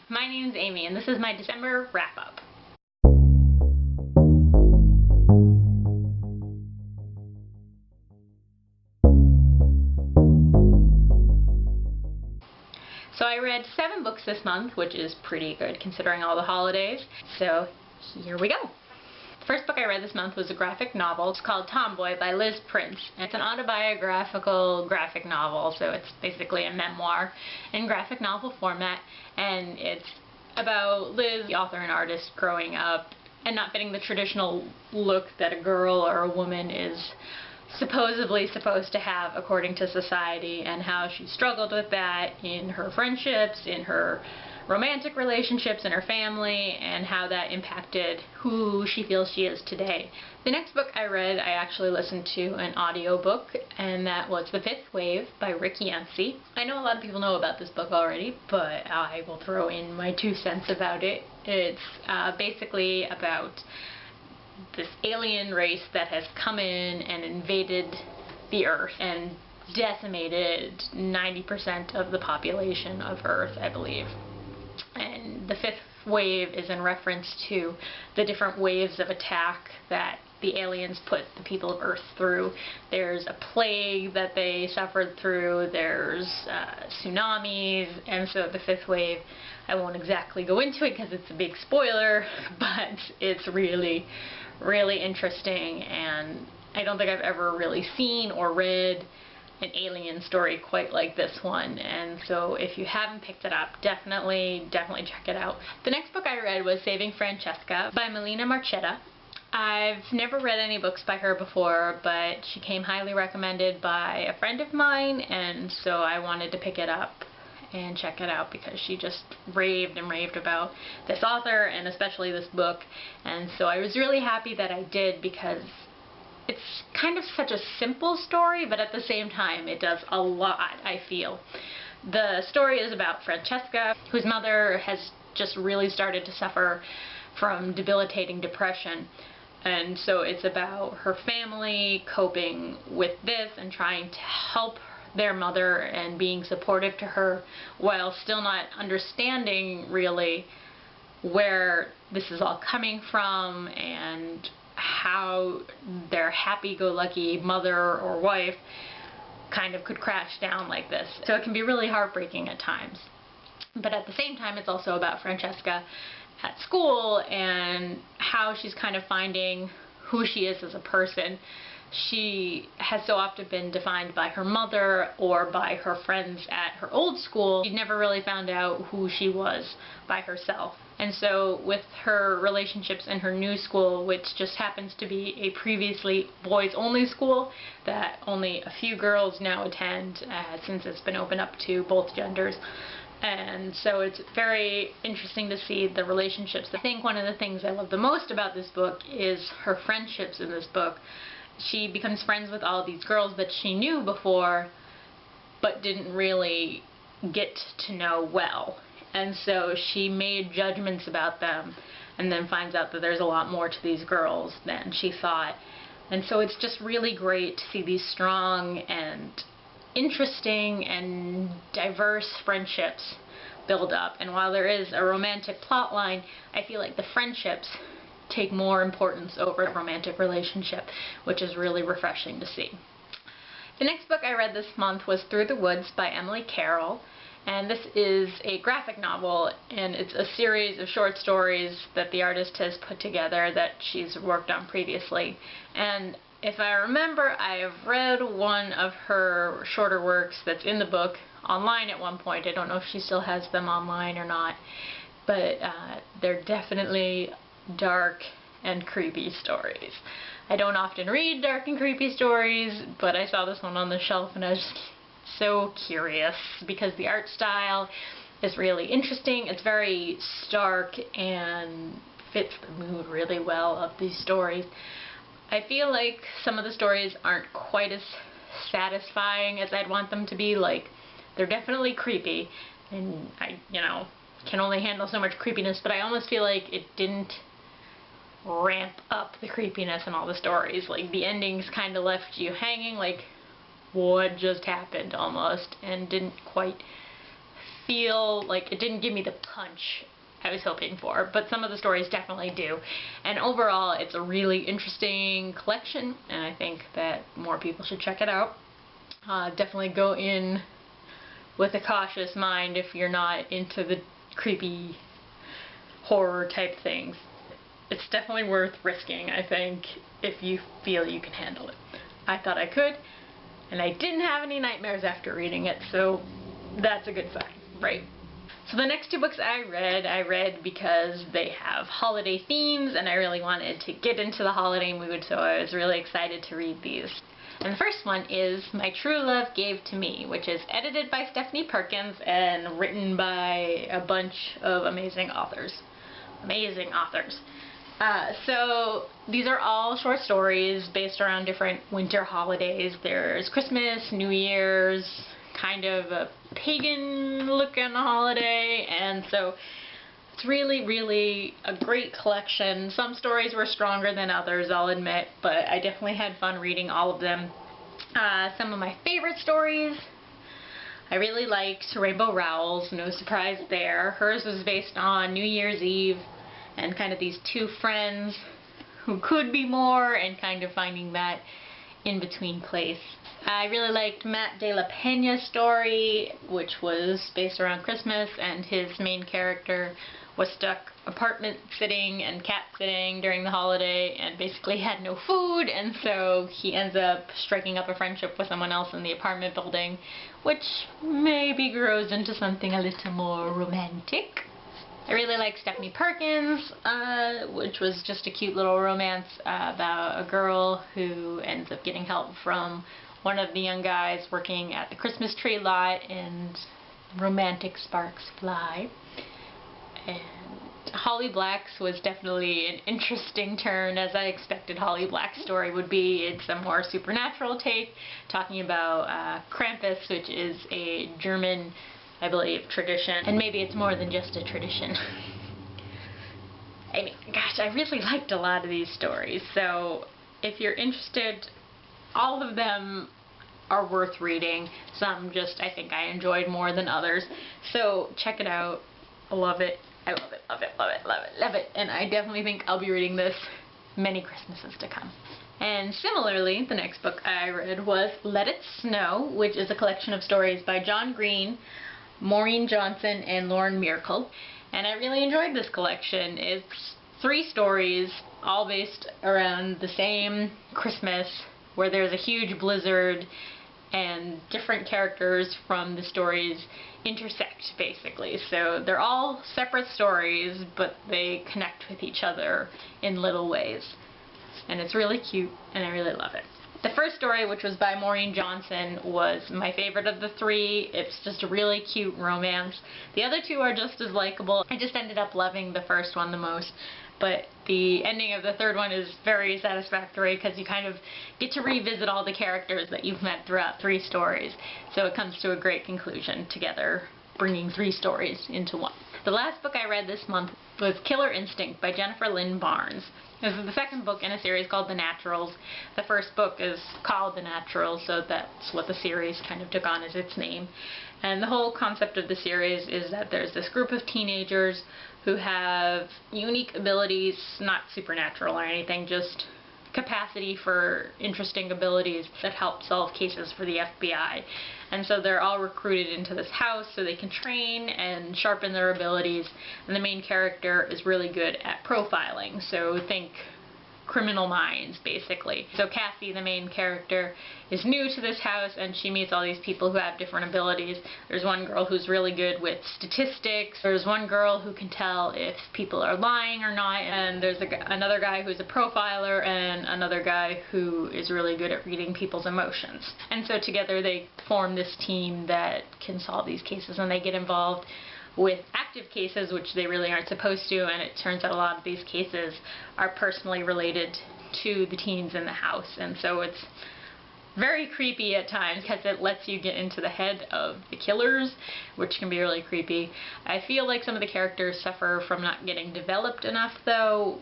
my name's Amy and this is my December wrap-up. So I read 7 books this month, which is pretty good considering all the holidays. So here we go. The first book I read this month was a graphic novel. It's called Tomboy by Liz Prince. It's an autobiographical graphic novel, so it's basically a memoir in graphic novel format, and it's about Liz, the author and artist, growing up and not fitting the traditional look that a girl or a woman is supposedly supposed to have according to society, and how she struggled with that in her friendships, in her romantic relationships, in her family, and how that impacted who she feels she is today. The next book I read, I actually listened to an audiobook, and that was The Fifth Wave by Rick Yancey. I know a lot of people know about this book already, but I will throw in my 2 cents about it. It's basically about this alien race that has come in and invaded the Earth and decimated 90% of the population of Earth, I believe. And the 5th wave is in reference to the different waves of attack that the aliens put the people of Earth through. There's a plague that they suffered through, there's tsunamis, and so the 5th wave, I won't exactly go into it because it's a big spoiler, but it's really interesting, and I don't think I've ever really seen or read an alien story quite like this one, and so if you haven't picked it up, definitely check it out. The next book I read was Saving Francesca by Melina Marchetta. I've never read any books by her before, but she came highly recommended by a friend of mine, and so I wanted to pick it up and check it out because she just raved and raved about this author and especially this book, and so I was really happy that I did, because it's kind of such a simple story, but at the same time it does a lot, I feel. The story is about Francesca, whose mother has just really started to suffer from debilitating depression, and so it's about her family coping with this and trying to help their mother and being supportive to her while still not understanding really where this is all coming from and how their happy-go-lucky mother or wife kind of could crash down like this. So it can be really heartbreaking at times. But at the same time, it's also about Francesca at school and how she's kind of finding who she is as a person. She has so often been defined by her mother or by her friends at her old school. She never really found out who she was by herself. And so with her relationships in her new school, which just happens to be a previously boys-only school that only a few girls now attend, since it's been opened up to both genders. And so it's very interesting to see the relationships. I think one of the things I love the most about this book is her friendships in this book. She becomes friends with all these girls that she knew before but didn't really get to know well. And so she made judgments about them and then finds out that there's a lot more to these girls than she thought. And so it's just really great to see these strong and interesting and diverse friendships build up. And while there is a romantic plot line, I feel like the friendships take more importance over the romantic relationship, which is really refreshing to see. The next book I read this month was Through the Woods by Emily Carroll, and this is a graphic novel, and it's a series of short stories that the artist has put together that she's worked on previously. And if I remember, I have read one of her shorter works that's in the book online at one point. I don't know if she still has them online or not, but they're definitely dark and creepy stories. I don't often read dark and creepy stories, but I saw this one on the shelf and I was just so curious because the art style is really interesting. It's very stark and fits the mood really well of these stories. I feel like some of the stories aren't quite as satisfying as I'd want them to be. Like, they're definitely creepy, and I, can only handle so much creepiness, but I almost feel like it didn't ramp up the creepiness in all the stories. Like, the endings kind of left you hanging, like, what just happened almost, and didn't quite feel like it didn't give me the punch I was hoping for, but some of the stories definitely do. And overall, it's a really interesting collection, and I think that more people should check it out. Definitely go in with a cautious mind if you're not into the creepy horror type things. It's definitely worth risking, I think, if you feel you can handle it. I thought I could, and I didn't have any nightmares after reading it, so that's a good sign, right? So the next 2 books I read because they have holiday themes, and I really wanted to get into the holiday mood, so I was really excited to read these. And the first one is My True Love Gave to Me, which is edited by Stephanie Perkins and written by a bunch of amazing authors. Amazing authors. So these are all short stories based around different winter holidays. There's Christmas, New Year's, kind of a pagan looking holiday, and so it's really, really a great collection. Some stories were stronger than others, I'll admit, but I definitely had fun reading all of them. Some of my favorite stories, I really liked Rainbow Rowell's, no surprise there. Hers was based on New Year's Eve and kind of these 2 friends who could be more and kind of finding that in-between place. I really liked Matt De La Peña's story, which was based around Christmas, and his main character was stuck apartment sitting and cat sitting during the holiday and basically had no food, and so he ends up striking up a friendship with someone else in the apartment building, which maybe grows into something a little more romantic. I really like Stephanie Perkins, which was just a cute little romance about a girl who ends up getting help from one of the young guys working at the Christmas tree lot, and romantic sparks fly. And Holly Black's was definitely an interesting turn, as I expected Holly Black's story would be. It's a more supernatural take, talking about Krampus, which is a German, I believe, tradition, and maybe it's more than just a tradition. I mean, gosh, I really liked a lot of these stories, so if you're interested, all of them are worth reading. Some just, I think I enjoyed more than others, so check it out. I love it. I love it, love it, love it, love it, love it, and I definitely think I'll be reading this many Christmases to come. And similarly, the next book I read was Let It Snow, which is a collection of stories by John Green, Maureen Johnson, and Lauren Miracle. And I really enjoyed this collection. It's 3 stories, all based around the same Christmas, where there's a huge blizzard and different characters from the stories intersect, basically. So they're all separate stories, but they connect with each other in little ways. And it's really cute, and I really love it. The first story, which was by Maureen Johnson, was my favorite of the 3. It's just a really cute romance. The other 2 are just as likable. I just ended up loving the first one the most. But the ending of the 3rd one is very satisfactory because you kind of get to revisit all the characters that you've met throughout 3 stories. So it comes to a great conclusion together, bringing 3 stories into one. The last book I read this month was Killer Instinct by Jennifer Lynn Barnes. This is the 2nd book in a series called The Naturals. The first book is called The Naturals, so that's what the series kind of took on as its name. And the whole concept of the series is that there's this group of teenagers who have unique abilities, not supernatural or anything, just capacity for interesting abilities that help solve cases for the FBI. And so they're all recruited into this house so they can train and sharpen their abilities, and the main character is really good at profiling, so think Criminal Minds, basically. So Cassie, the main character, is new to this house, and she meets all these people who have different abilities. There's one girl who's really good with statistics. There's one girl who can tell if people are lying or not, and there's another guy who's a profiler, and another guy who is really good at reading people's emotions. And so together they form this team that can solve these cases, and they get involved with active cases, which they really aren't supposed to, and it turns out a lot of these cases are personally related to the teens in the house, and so it's very creepy at times because it lets you get into the head of the killers, which can be really creepy. I feel like some of the characters suffer from not getting developed enough, though,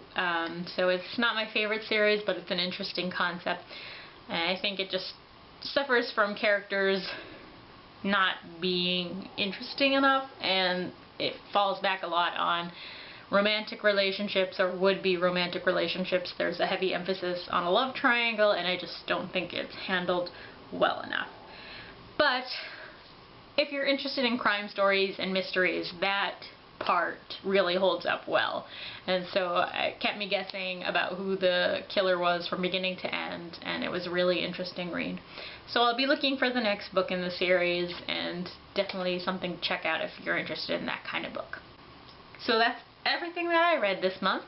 so it's not my favorite series, but it's an interesting concept, and I think it just suffers from characters not being interesting enough, and it falls back a lot on romantic relationships or would-be romantic relationships. There's a heavy emphasis on a love triangle, and I just don't think it's handled well enough. But if you're interested in crime stories and mysteries, that part really holds up well. And so it kept me guessing about who the killer was from beginning to end, and it was a really interesting read. So I'll be looking for the next book in the series, and definitely something to check out if you're interested in that kind of book. So that's everything that I read this month,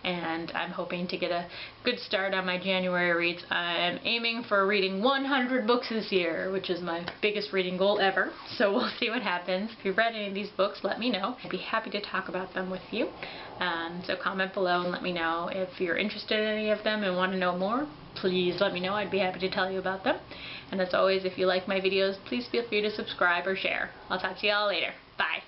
and I'm hoping to get a good start on my January reads. I'm aiming for reading 100 books this year, which is my biggest reading goal ever, so we'll see what happens. If you've read any of these books, let me know. I'd be happy to talk about them with you. So comment below and let me know if you're interested in any of them and want to know more. Please let me know. I'd be happy to tell you about them. And as always, if you like my videos, please feel free to subscribe or share. I'll talk to you all later. Bye.